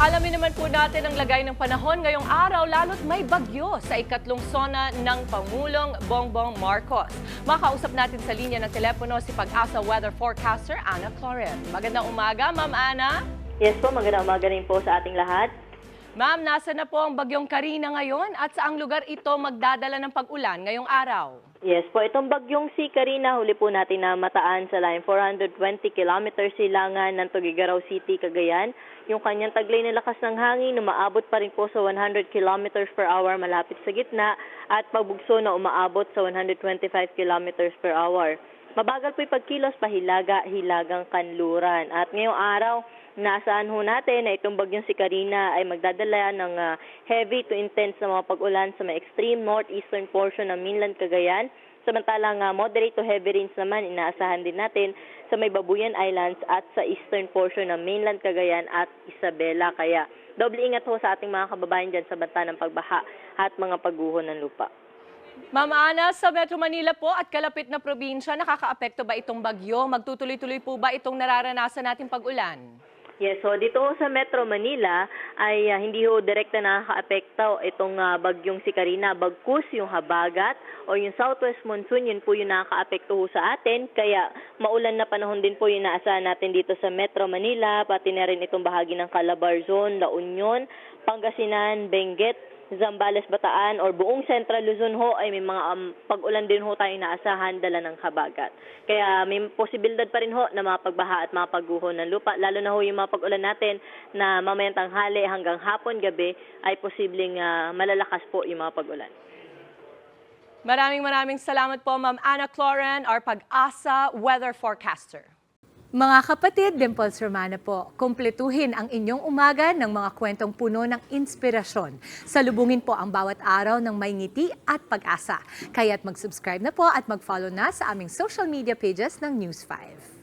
Alamin naman po natin ang lagay ng panahon ngayong araw lalo't may bagyo sa ikatlong sona ng Pangulong Bongbong Marcos. Makausap natin sa linya ng telepono si Pag-asa Weather Forecaster Ana Cloren. Magandang umaga, Ma'am Ana. Yes po, magandang umaga rin po sa ating lahat. Ma'am, nasa na po ang bagyong Karina ngayon at saang lugar ito magdadala ng pag-ulan ngayong araw? Yes po, itong bagyong si Karina, huli po natin na mataan sa line 420 kilometers silangan ng Tuguegarao City, Cagayan. Yung kanyang taglay na lakas ng hangin, umaabot pa rin po sa 100 kilometers per hour malapit sa gitna at pagbugso na umaabot sa 125 kilometers per hour. Mabagal po yung pagkilos pahilaga-hilagang kanluran. At ngayong araw, naasahan ho natin na itong bagyong si Karina ay magdadala ng heavy to intense na mga pag-ulan sa may extreme northeastern portion ng mainland Cagayan. Samantalang moderate to heavy rains naman inaasahan din natin sa may Babuyan Islands at sa eastern portion ng mainland Cagayan at Isabela. Kaya doble ingat ho sa ating mga kababayan dyan sa banta ng pagbaha at mga pagguho ng lupa. Ma'am Ana, sa Metro Manila po at kalapit na probinsya, nakakaapekto ba itong bagyo? Magtutuloy-tuloy po ba itong nararanasan nating pag-ulan? Yes, so dito sa Metro Manila ay hindi ho direkta nakaka-apekto itong bagyong si Karina. Bagkus yung habagat o yung southwest monsoon, yun po yung nakaka-apekto ho sa atin. Kaya maulan na panahon din po yung naasahan natin dito sa Metro Manila, pati na rin itong bahagi ng Calabar Zone, La Union, Pangasinan, Benguet, Zambales, Bataan or buong Central Luzon ho ay may mga pag-ulan din ho tayong naasahan dala ng habagat. Kaya may posibilidad pa rin ho na mapagbaha at mapagguho ng lupa. Lalo na ho yung mga pag-ulan natin na mamayang tanghali hanggang hapon gabi ay posibleng malalakas po yung mga pag-ulan. Maraming salamat po, Ma'am Ana Cloren, our Pag-asa Weather Forecaster. Mga kapatid, Dimples Romana po, kumpletuhin ang inyong umaga ng mga kwentong puno ng inspirasyon. Salubungin po ang bawat araw ng may ngiti at pag-asa. Kaya't mag-subscribe na po at mag-follow na sa aming social media pages ng News 5.